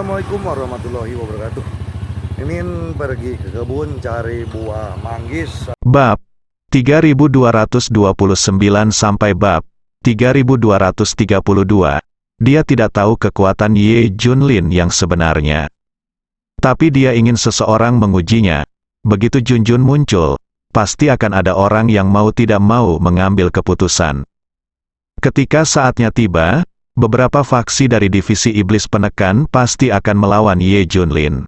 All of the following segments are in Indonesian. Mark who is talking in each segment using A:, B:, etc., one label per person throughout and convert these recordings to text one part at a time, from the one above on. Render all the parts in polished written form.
A: Assalamualaikum warahmatullahi wabarakatuh. Mimin pergi ke kebun cari buah manggis.
B: Bab 3229 sampai bab 3232. Dia tidak tahu kekuatan Ye Junlin yang sebenarnya. Tapi dia ingin seseorang mengujinya. Begitu Junjun muncul, pasti akan ada orang yang mau tidak mau mengambil keputusan. Ketika saatnya tiba, beberapa faksi dari divisi iblis penekan pasti akan melawan Ye Junlin.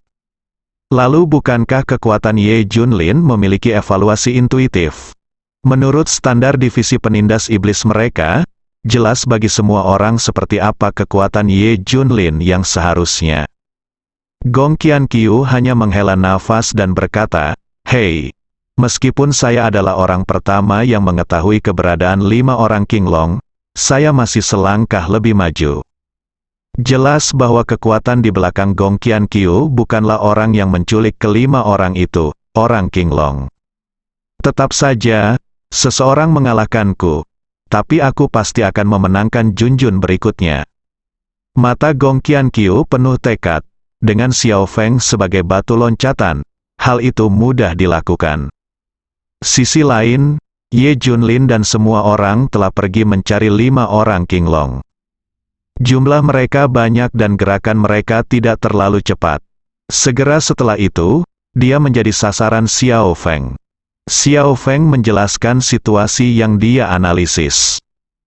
B: Lalu bukankah kekuatan Ye Junlin memiliki evaluasi intuitif? Menurut standar divisi penindas iblis mereka, jelas bagi semua orang seperti apa kekuatan Ye Junlin yang seharusnya. Gong Qianqiu hanya menghela nafas dan berkata, "Hei, meskipun saya adalah orang pertama yang mengetahui keberadaan 5 orang Qinglong, saya masih selangkah lebih maju." Jelas bahwa kekuatan di belakang Gong Qianqiu bukanlah orang yang menculik kelima orang itu, orang Qinglong. Tetap saja, seseorang mengalahkanku, tapi aku pasti akan memenangkan Junjun berikutnya. Mata Gong Qianqiu penuh tekad, dengan Xiao Feng sebagai batu loncatan, hal itu mudah dilakukan. Sisi lain, Ye Junlin dan semua orang telah pergi mencari 5 orang Qinglong. Jumlah mereka banyak dan gerakan mereka tidak terlalu cepat. Segera setelah itu, dia menjadi sasaran Xiao Feng. Xiao Feng menjelaskan situasi yang dia analisis.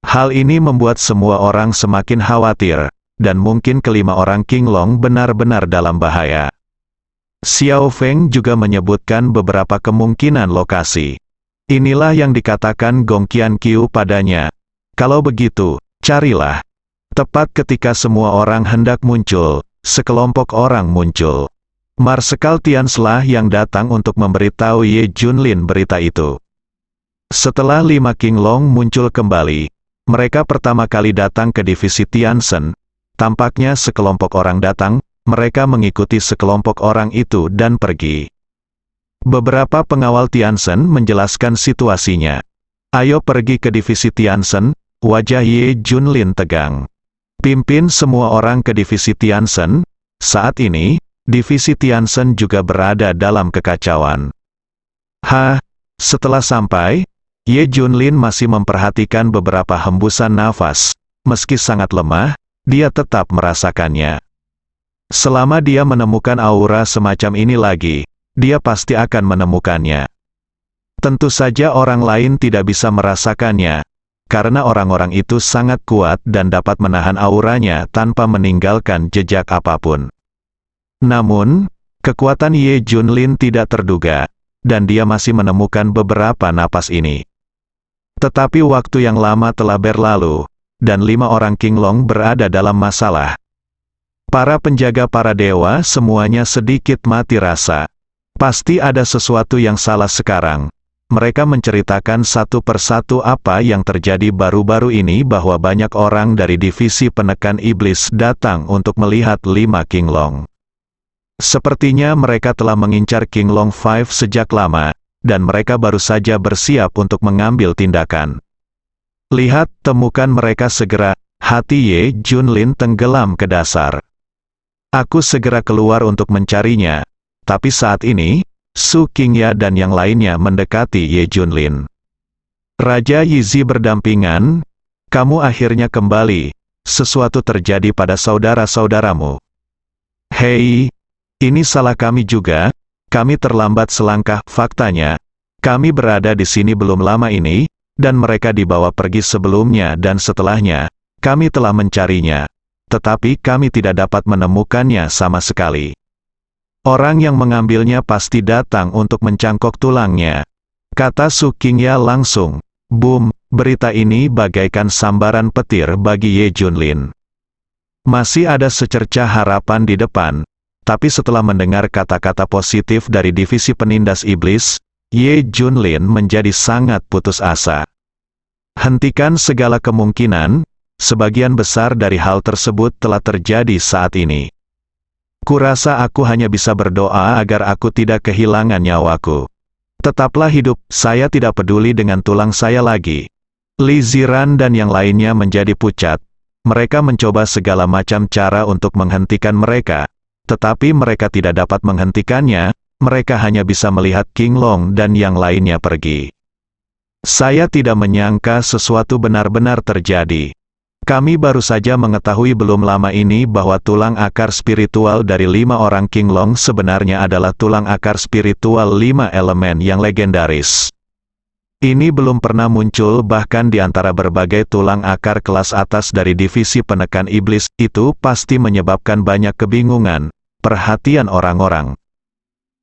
B: Hal ini membuat semua orang semakin khawatir, dan mungkin kelima orang Qinglong benar-benar dalam bahaya. Xiao Feng juga menyebutkan beberapa kemungkinan lokasi. Inilah yang dikatakan Gong Qianqiu padanya. Kalau begitu, carilah. Tepat ketika semua orang hendak muncul, sekelompok orang muncul. Marsekal Tianslah yang datang untuk memberitahu Ye Junlin berita itu. Setelah 5 Qinglong muncul kembali, mereka pertama kali datang ke divisi Tiansen. Tampaknya sekelompok orang datang, mereka mengikuti sekelompok orang itu dan pergi. Beberapa pengawal Tiansen menjelaskan situasinya. "Ayo pergi ke divisi Tiansen," wajah Ye Junlin tegang. "Pimpin semua orang ke divisi Tiansen." Saat ini, divisi Tiansen juga berada dalam kekacauan. Setelah sampai, Ye Junlin masih memperhatikan beberapa hembusan nafas. Meski sangat lemah, dia tetap merasakannya. Selama dia menemukan aura semacam ini lagi, dia pasti akan menemukannya. Tentu saja orang lain tidak bisa merasakannya, karena orang-orang itu sangat kuat dan dapat menahan auranya tanpa meninggalkan jejak apapun. Namun, kekuatan Ye Junlin tidak terduga, dan dia masih menemukan beberapa napas ini. Tetapi waktu yang lama telah berlalu, dan 5 orang Qinglong berada dalam masalah. Para penjaga para dewa semuanya sedikit mati rasa. Pasti ada sesuatu yang salah sekarang. Mereka menceritakan satu persatu apa yang terjadi baru-baru ini bahwa banyak orang dari divisi penekan iblis datang untuk melihat 5 Qinglong. Sepertinya mereka telah mengincar Qinglong 5 sejak lama, dan mereka baru saja bersiap untuk mengambil tindakan. "Lihat, temukan mereka segera." Hati Ye Junlin tenggelam ke dasar. "Aku segera keluar untuk mencarinya." Tapi saat ini, Su Qingya dan yang lainnya mendekati Ye Junlin. "Raja Yizi berdampingan, kamu akhirnya kembali. Sesuatu terjadi pada saudara-saudaramu." "Hei, ini salah kami juga, kami terlambat selangkah. Faktanya, kami berada di sini belum lama ini, dan mereka dibawa pergi sebelumnya dan setelahnya. Kami telah mencarinya, tetapi kami tidak dapat menemukannya sama sekali. Orang yang mengambilnya pasti datang untuk mencangkok tulangnya," kata Su Qingya langsung. Boom, berita ini bagaikan sambaran petir bagi Ye Junlin. Masih ada secercah harapan di depan, tapi setelah mendengar kata-kata positif dari divisi penindas iblis, Ye Junlin menjadi sangat putus asa. Hentikan segala kemungkinan, sebagian besar dari hal tersebut telah terjadi saat ini. Kurasa aku hanya bisa berdoa agar aku tidak kehilangan nyawaku. Tetaplah hidup, saya tidak peduli dengan tulang saya lagi. Li Ziran dan yang lainnya menjadi pucat. Mereka mencoba segala macam cara untuk menghentikan mereka, tetapi mereka tidak dapat menghentikannya, mereka hanya bisa melihat King Long dan yang lainnya pergi. Saya tidak menyangka sesuatu benar-benar terjadi. Kami baru saja mengetahui belum lama ini bahwa tulang akar spiritual dari 5 orang King Long sebenarnya adalah tulang akar spiritual 5 elemen yang legendaris. Ini belum pernah muncul bahkan di antara berbagai tulang akar kelas atas dari divisi penekan iblis, itu pasti menyebabkan banyak kebingungan, perhatian orang-orang.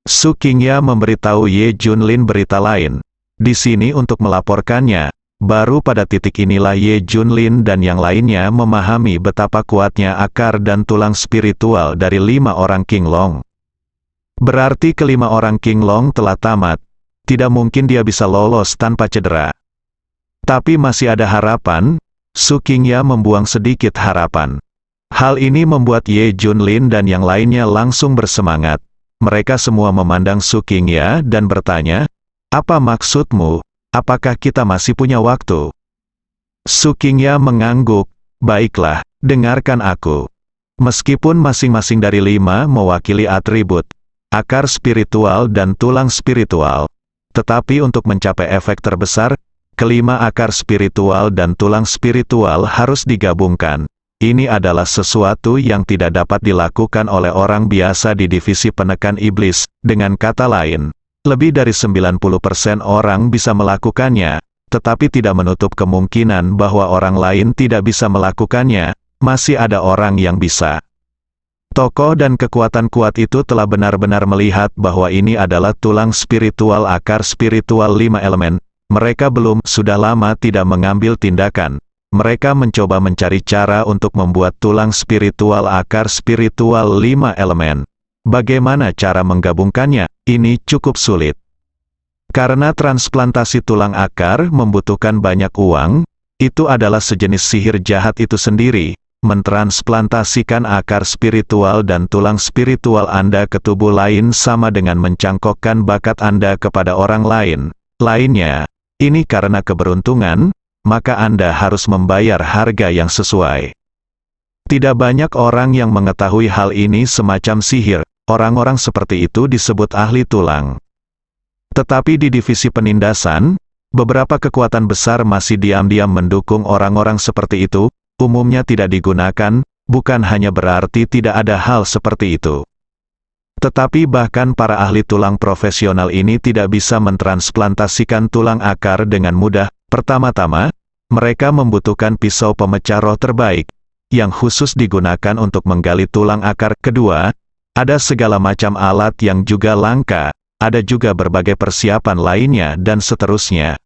B: Su Qingya memberitahu Ye Junlin berita lain. Di sini untuk melaporkannya. Baru pada titik inilah Ye Junlin dan yang lainnya memahami betapa kuatnya akar dan tulang spiritual dari 5 orang King Long. Berarti kelima orang King Long telah tamat. Tidak mungkin dia bisa lolos tanpa cedera. Tapi masih ada harapan. Su Qingya membuang sedikit harapan. Hal ini membuat Ye Junlin dan yang lainnya langsung bersemangat. Mereka semua memandang Su Qingya dan bertanya, "Apa maksudmu? Apakah kita masih punya waktu?" Su Qingya mengangguk, "Baiklah, dengarkan aku. Meskipun masing-masing dari 5 mewakili atribut, akar spiritual dan tulang spiritual, tetapi untuk mencapai efek terbesar, kelima akar spiritual dan tulang spiritual harus digabungkan. Ini adalah sesuatu yang tidak dapat dilakukan oleh orang biasa di divisi penekan iblis, dengan kata lain, lebih dari 90% orang bisa melakukannya, tetapi tidak menutup kemungkinan bahwa orang lain tidak bisa melakukannya, masih ada orang yang bisa." Tokoh dan kekuatan kuat itu telah benar-benar melihat bahwa ini adalah tulang spiritual akar spiritual 5 elemen. Mereka sudah lama tidak mengambil tindakan. Mereka mencoba mencari cara untuk membuat tulang spiritual akar spiritual 5 elemen. Bagaimana cara menggabungkannya? Ini cukup sulit. Karena transplantasi tulang akar membutuhkan banyak uang, itu adalah sejenis sihir jahat itu sendiri, mentransplantasikan akar spiritual dan tulang spiritual Anda ke tubuh lain sama dengan mencangkokkan bakat Anda kepada orang lainnya. Ini karena keberuntungan, maka Anda harus membayar harga yang sesuai. Tidak banyak orang yang mengetahui hal ini semacam sihir. Orang-orang seperti itu disebut ahli tulang. Tetapi di divisi penindasan, beberapa kekuatan besar masih diam-diam mendukung orang-orang seperti itu. Umumnya tidak digunakan, bukan hanya berarti tidak ada hal seperti itu. Tetapi bahkan para ahli tulang profesional ini tidak bisa mentransplantasikan tulang akar dengan mudah. Pertama-tama, mereka membutuhkan pisau pemecah roh terbaik, yang khusus digunakan untuk menggali tulang akar. Kedua, ada segala macam alat yang juga langka, ada juga berbagai persiapan lainnya dan seterusnya.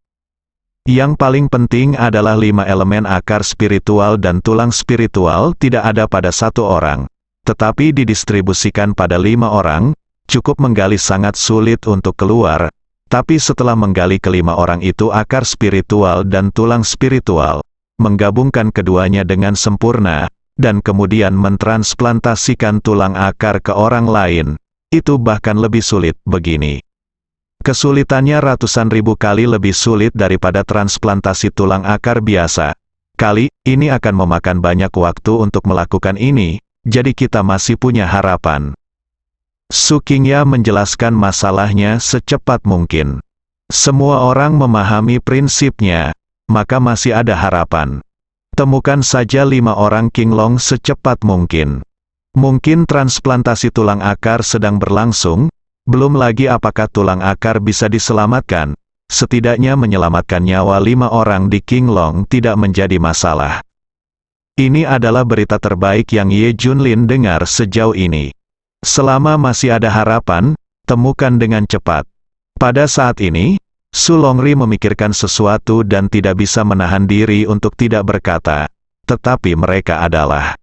B: Yang paling penting adalah 5 elemen akar spiritual dan tulang spiritual tidak ada pada satu orang, tetapi didistribusikan pada 5 orang, cukup menggali sangat sulit untuk keluar, tapi setelah menggali kelima orang itu akar spiritual dan tulang spiritual, menggabungkan keduanya dengan sempurna, dan kemudian mentransplantasikan tulang akar ke orang lain, itu bahkan lebih sulit. Begini. Kesulitannya ratusan ribu kali lebih sulit daripada transplantasi tulang akar biasa. Kali ini akan memakan banyak waktu untuk melakukan ini, jadi kita masih punya harapan. Su Qingya menjelaskan masalahnya secepat mungkin. Semua orang memahami prinsipnya, maka masih ada harapan. Temukan saja 5 orang King Long secepat mungkin. Mungkin transplantasi tulang akar sedang berlangsung, belum lagi apakah tulang akar bisa diselamatkan. Setidaknya menyelamatkan nyawa 5 orang di King Long tidak menjadi masalah. Ini adalah berita terbaik yang Ye Junlin dengar sejauh ini. Selama masih ada harapan, temukan dengan cepat. Pada saat ini, Su Longri memikirkan sesuatu dan tidak bisa menahan diri untuk tidak berkata, tetapi mereka adalah.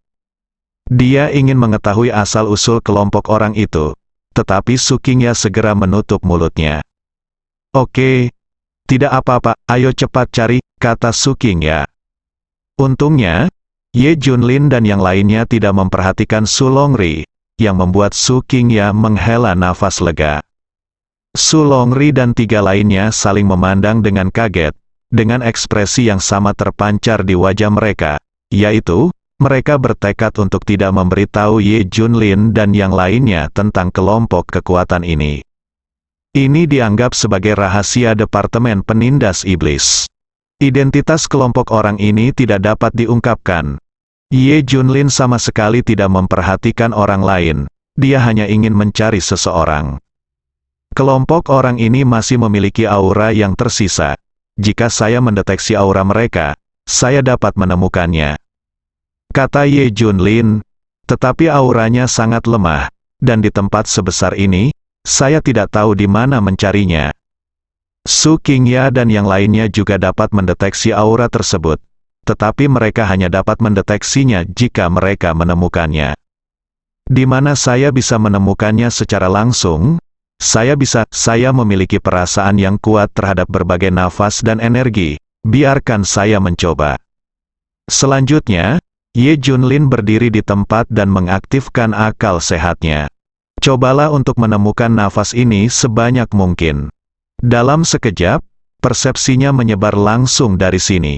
B: Dia ingin mengetahui asal-usul kelompok orang itu, tetapi Su Qingya segera menutup mulutnya. "Oke, tidak apa-apa, ayo cepat cari," kata Su Qingya. Untungnya, Ye Junlin dan yang lainnya tidak memperhatikan Su Longri, yang membuat Su Qingya menghela nafas lega. Su Longri dan 3 lainnya saling memandang dengan kaget, dengan ekspresi yang sama terpancar di wajah mereka, yaitu, Mereka bertekad untuk tidak memberitahu Ye Junlin dan yang lainnya tentang kelompok kekuatan ini. Ini dianggap sebagai rahasia Departemen Penindas Iblis. Identitas kelompok orang ini tidak dapat diungkapkan. Ye Junlin sama sekali tidak memperhatikan orang lain, dia hanya ingin mencari seseorang. Kelompok orang ini masih memiliki aura yang tersisa. Jika saya mendeteksi aura mereka, saya dapat menemukannya. Kata Ye Junlin, tetapi auranya sangat lemah, dan di tempat sebesar ini, saya tidak tahu di mana mencarinya. Su Qingya dan yang lainnya juga dapat mendeteksi aura tersebut. Tetapi mereka hanya dapat mendeteksinya jika mereka menemukannya. Di mana saya bisa menemukannya secara langsung? Saya memiliki perasaan yang kuat terhadap berbagai nafas dan energi. Biarkan saya mencoba. Selanjutnya, Ye Junlin berdiri di tempat dan mengaktifkan akal sehatnya. Cobalah untuk menemukan nafas ini sebanyak mungkin. Dalam sekejap, persepsinya menyebar langsung dari sini.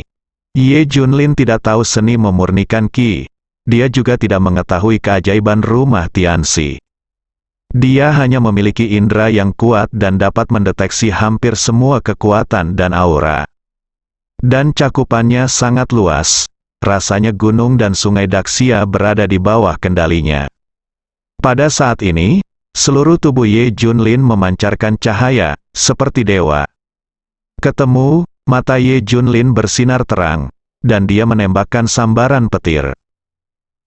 B: Ye Junlin tidak tahu seni memurnikan Qi. Dia juga tidak mengetahui keajaiban rumah Tianxi. Dia hanya memiliki indera yang kuat dan dapat mendeteksi hampir semua kekuatan dan aura. Dan cakupannya sangat luas. Rasanya gunung dan sungai Daxia berada di bawah kendalinya. Pada saat ini, seluruh tubuh Ye Junlin memancarkan cahaya, seperti dewa. Ketemu, mata Ye Junlin bersinar terang, dan dia menembakkan sambaran petir.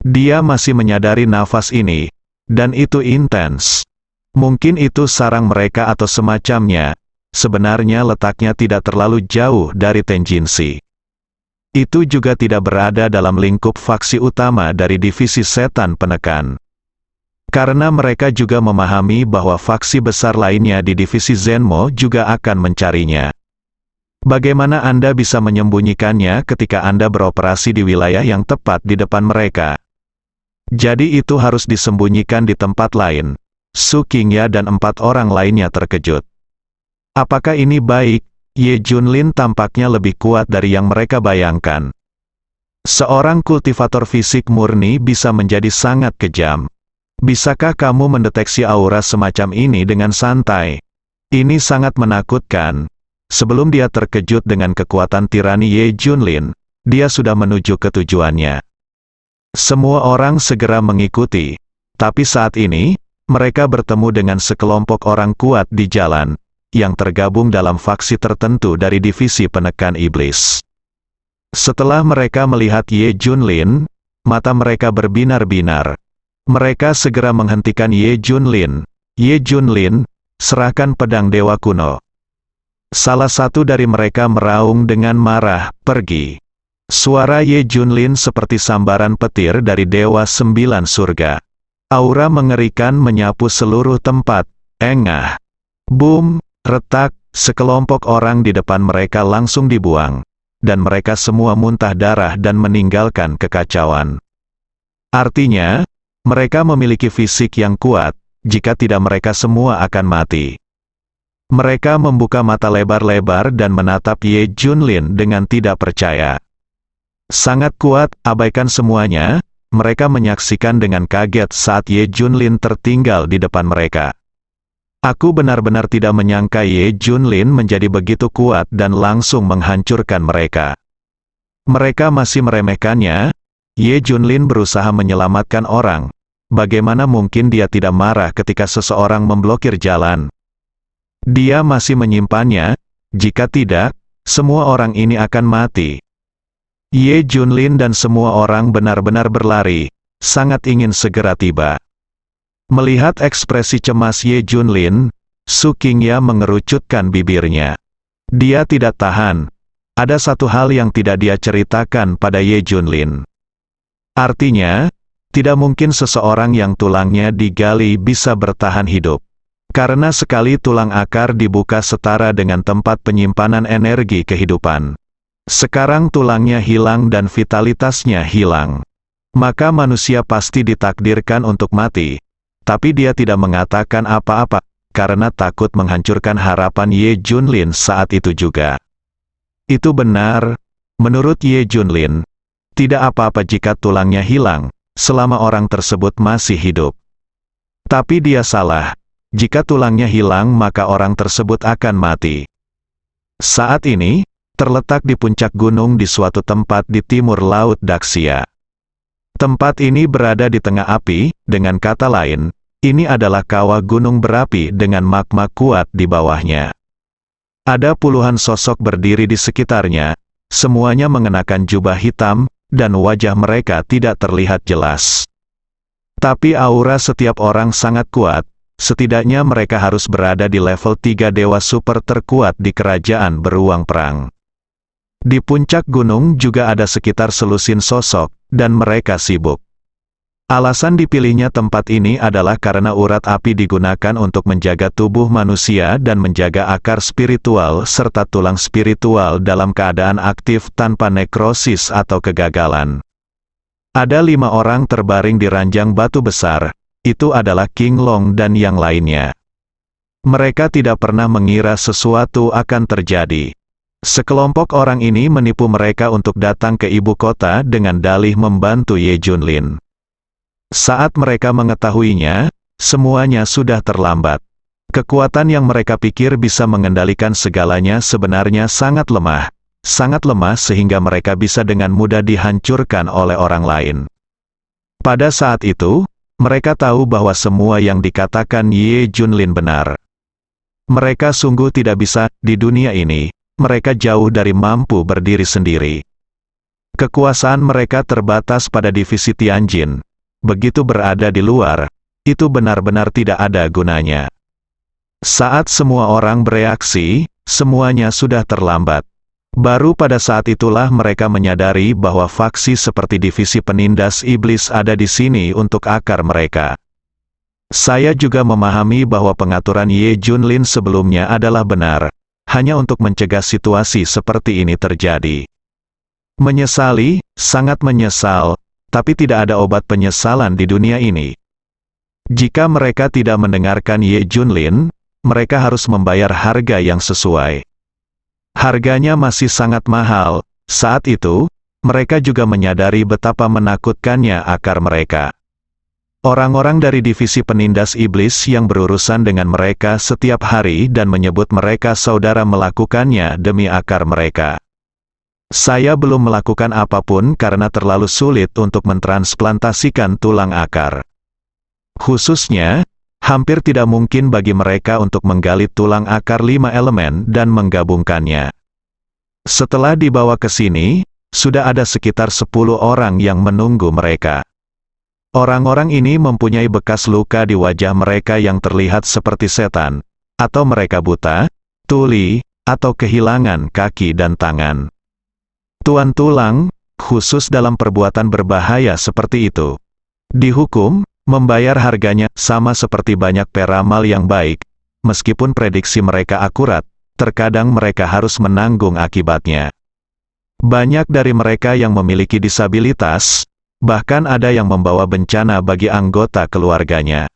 B: Dia masih menyadari nafas ini, dan itu intens. Mungkin itu sarang mereka atau semacamnya, sebenarnya letaknya tidak terlalu jauh dari Tenjinsi. Itu juga tidak berada dalam lingkup faksi utama dari divisi setan penekan. Karena mereka juga memahami bahwa faksi besar lainnya di divisi Zenmo juga akan mencarinya. Bagaimana Anda bisa menyembunyikannya ketika Anda beroperasi di wilayah yang tepat di depan mereka? Jadi itu harus disembunyikan di tempat lain. Su Qingya dan 4 orang lainnya terkejut. Apakah ini baik? Ye Junlin tampaknya lebih kuat dari yang mereka bayangkan. Seorang kultivator fisik murni bisa menjadi sangat kejam. Bisakah kamu mendeteksi aura semacam ini dengan santai? Ini sangat menakutkan. Sebelum dia terkejut dengan kekuatan tirani Ye Junlin, dia sudah menuju ke tujuannya. Semua orang segera mengikuti, tapi saat ini, mereka bertemu dengan sekelompok orang kuat di jalan, yang tergabung dalam faksi tertentu dari divisi penekan iblis. Setelah mereka melihat Ye Junlin, mata mereka berbinar-binar. Mereka segera menghentikan Ye Junlin. Ye Junlin, serahkan pedang dewa kuno. Salah satu dari mereka meraung dengan marah, pergi. Suara Ye Junlin seperti sambaran petir dari Dewa 9 Surga. Aura mengerikan menyapu seluruh tempat. Engah. Boom, retak, sekelompok orang di depan mereka langsung dibuang. Dan mereka semua muntah darah dan meninggalkan kekacauan. Artinya, mereka memiliki fisik yang kuat, jika tidak mereka semua akan mati. Mereka membuka mata lebar-lebar dan menatap Ye Junlin dengan tidak percaya. Sangat kuat, abaikan semuanya, mereka menyaksikan dengan kaget saat Ye Junlin tertinggal di depan mereka. Aku benar-benar tidak menyangka Ye Junlin menjadi begitu kuat dan langsung menghancurkan mereka. Mereka masih meremehkannya. Ye Junlin berusaha menyelamatkan orang. Bagaimana mungkin dia tidak marah ketika seseorang memblokir jalan? Dia masih menyimpannya, jika tidak, semua orang ini akan mati. Ye Junlin dan semua orang benar-benar berlari, sangat ingin segera tiba. Melihat ekspresi cemas Ye Junlin, Su Qingya mengerucutkan bibirnya. Dia tidak tahan. Ada satu hal yang tidak dia ceritakan pada Ye Junlin. Artinya, tidak mungkin seseorang yang tulangnya digali bisa bertahan hidup. Karena sekali tulang akar dibuka setara dengan tempat penyimpanan energi kehidupan. Sekarang tulangnya hilang dan vitalitasnya hilang. Maka manusia pasti ditakdirkan untuk mati. Tapi dia tidak mengatakan apa-apa, karena takut menghancurkan harapan Ye Junlin saat itu juga. Itu benar, menurut Ye Junlin. tidak apa-apa jika tulangnya hilang, selama orang tersebut masih hidup. Tapi dia salah. Jika tulangnya hilang maka orang tersebut akan mati. Saat ini, terletak di puncak gunung di suatu tempat di timur Laut Daxia. Tempat ini berada di tengah api, dengan kata lain, ini adalah kawah gunung berapi dengan magma kuat di bawahnya. Ada puluhan sosok berdiri di sekitarnya, semuanya mengenakan jubah hitam, dan wajah mereka tidak terlihat jelas. Tapi aura setiap orang sangat kuat, setidaknya mereka harus berada di level 3 dewa super terkuat di kerajaan beruang perang. Di puncak gunung juga ada sekitar selusin sosok, dan mereka sibuk. Alasan dipilihnya tempat ini adalah karena urat api digunakan untuk menjaga tubuh manusia dan menjaga akar spiritual serta tulang spiritual dalam keadaan aktif tanpa nekrosis atau kegagalan. Ada 5 orang terbaring di ranjang batu besar, itu adalah King Long dan yang lainnya. Mereka tidak pernah mengira sesuatu akan terjadi. Sekelompok orang ini menipu mereka untuk datang ke ibu kota dengan dalih membantu Ye Junlin. Saat mereka mengetahuinya, semuanya sudah terlambat. Kekuatan yang mereka pikir bisa mengendalikan segalanya sebenarnya sangat lemah sehingga mereka bisa dengan mudah dihancurkan oleh orang lain. Pada saat itu, mereka tahu bahwa semua yang dikatakan Ye Junlin benar. Mereka sungguh tidak bisa, di dunia ini, mereka jauh dari mampu berdiri sendiri. Kekuasaan mereka terbatas pada divisi Tianjin. Begitu berada di luar, itu benar-benar tidak ada gunanya. Saat semua orang bereaksi, semuanya sudah terlambat. Baru pada saat itulah mereka menyadari bahwa faksi seperti divisi penindas iblis ada di sini untuk akar mereka. Saya juga memahami bahwa pengaturan Ye Junlin sebelumnya adalah benar, hanya untuk mencegah situasi seperti ini terjadi. Menyesali, sangat menyesal, tapi tidak ada obat penyesalan di dunia ini. Jika mereka tidak mendengarkan Ye Junlin, mereka harus membayar harga yang sesuai. Harganya masih sangat mahal. Saat itu, mereka juga menyadari betapa menakutkannya akar mereka. Orang-orang dari divisi penindas iblis yang berurusan dengan mereka setiap hari dan menyebut mereka saudara melakukannya demi akar mereka. Saya belum melakukan apapun karena terlalu sulit untuk mentransplantasikan tulang akar. Khususnya, hampir tidak mungkin bagi mereka untuk menggali tulang akar 5 elemen dan menggabungkannya. Setelah dibawa ke sini, sudah ada sekitar 10 orang yang menunggu mereka. Orang-orang ini mempunyai bekas luka di wajah mereka yang terlihat seperti setan, atau mereka buta, tuli, atau kehilangan kaki dan tangan. Tuan tulang, khusus dalam perbuatan berbahaya seperti itu, dihukum, membayar harganya, sama seperti banyak peramal yang baik, meskipun prediksi mereka akurat, terkadang mereka harus menanggung akibatnya. Banyak dari mereka yang memiliki disabilitas, bahkan ada yang membawa bencana bagi anggota keluarganya.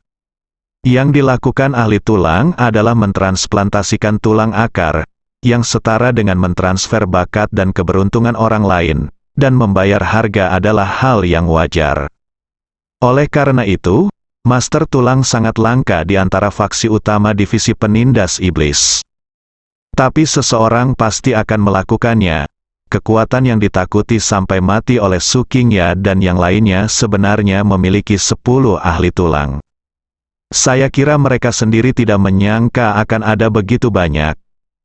B: Yang dilakukan ahli tulang adalah mentransplantasikan tulang akar, yang setara dengan mentransfer bakat dan keberuntungan orang lain, dan membayar harga adalah hal yang wajar. Oleh karena itu, master tulang sangat langka di antara faksi utama divisi penindas iblis. Tapi seseorang pasti akan melakukannya. Kekuatan yang ditakuti sampai mati oleh Su Qingya dan yang lainnya sebenarnya memiliki 10 ahli tulang. Saya kira mereka sendiri tidak menyangka akan ada begitu banyak.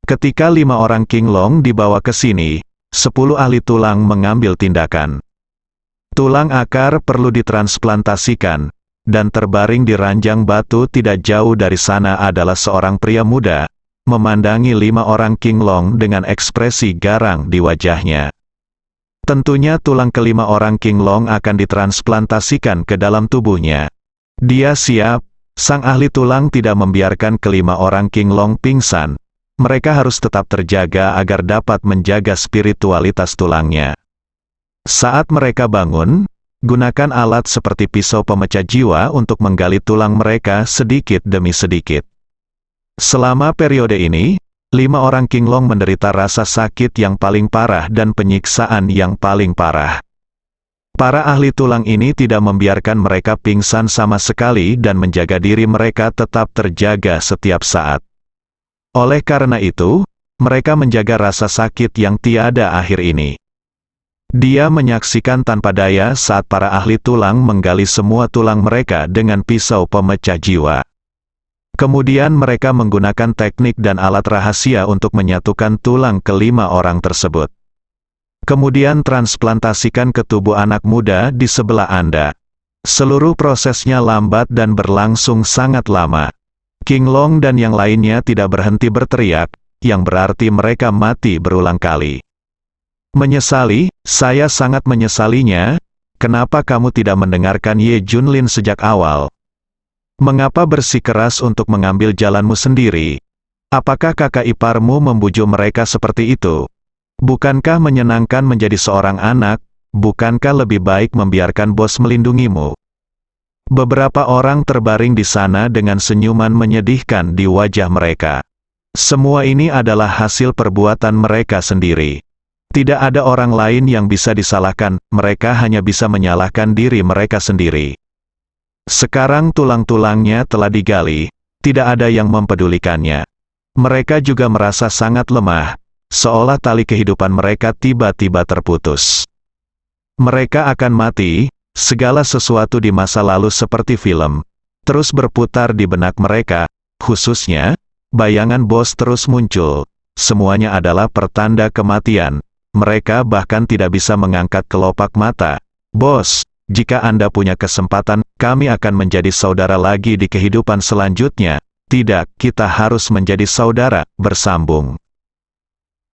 B: Ketika 5 orang King Long dibawa ke sini, 10 ahli tulang mengambil tindakan. Tulang akar perlu ditransplantasikan, dan terbaring di ranjang batu tidak jauh dari sana adalah seorang pria muda, memandangi 5 orang King Long dengan ekspresi garang di wajahnya. Tentunya tulang kelima orang King Long akan ditransplantasikan ke dalam tubuhnya. Dia siap. Sang ahli tulang tidak membiarkan kelima orang King Long pingsan. Mereka harus tetap terjaga agar dapat menjaga spiritualitas tulangnya. Saat mereka bangun, gunakan alat seperti pisau pemecah jiwa untuk menggali tulang mereka sedikit demi sedikit. Selama periode ini, 5 orang King Long menderita rasa sakit yang paling parah dan penyiksaan yang paling parah. Para ahli tulang ini tidak membiarkan mereka pingsan sama sekali dan menjaga diri mereka tetap terjaga setiap saat. Oleh karena itu, mereka menjaga rasa sakit yang tiada akhir ini. Dia menyaksikan tanpa daya saat para ahli tulang menggali semua tulang mereka dengan pisau pemecah jiwa. Kemudian mereka menggunakan teknik dan alat rahasia untuk menyatukan tulang kelima orang tersebut. Kemudian transplantasikan ke tubuh anak muda di sebelah Anda. Seluruh prosesnya lambat dan berlangsung sangat lama. King Long dan yang lainnya tidak berhenti berteriak, yang berarti mereka mati berulang kali. Menyesali, saya sangat menyesalinya. Kenapa kamu tidak mendengarkan Ye Junlin sejak awal? Mengapa bersikeras untuk mengambil jalanmu sendiri? Apakah kakak iparmu membujuk mereka seperti itu? Bukankah menyenangkan menjadi seorang anak? Bukankah lebih baik membiarkan bos melindungimu? Beberapa orang terbaring di sana dengan senyuman menyedihkan di wajah mereka. Semua ini adalah hasil perbuatan mereka sendiri. Tidak ada orang lain yang bisa disalahkan, mereka hanya bisa menyalahkan diri mereka sendiri. Sekarang tulang-tulangnya telah digali, tidak ada yang mempedulikannya. Mereka juga merasa sangat lemah, seolah tali kehidupan mereka tiba-tiba terputus. Mereka akan mati, segala sesuatu di masa lalu seperti film, terus berputar di benak mereka, khususnya, bayangan bos terus muncul, semuanya adalah pertanda kematian, mereka bahkan tidak bisa mengangkat kelopak mata. Bos, jika Anda punya kesempatan, kami akan menjadi saudara lagi di kehidupan selanjutnya. Tidak, kita harus menjadi saudara, bersambung.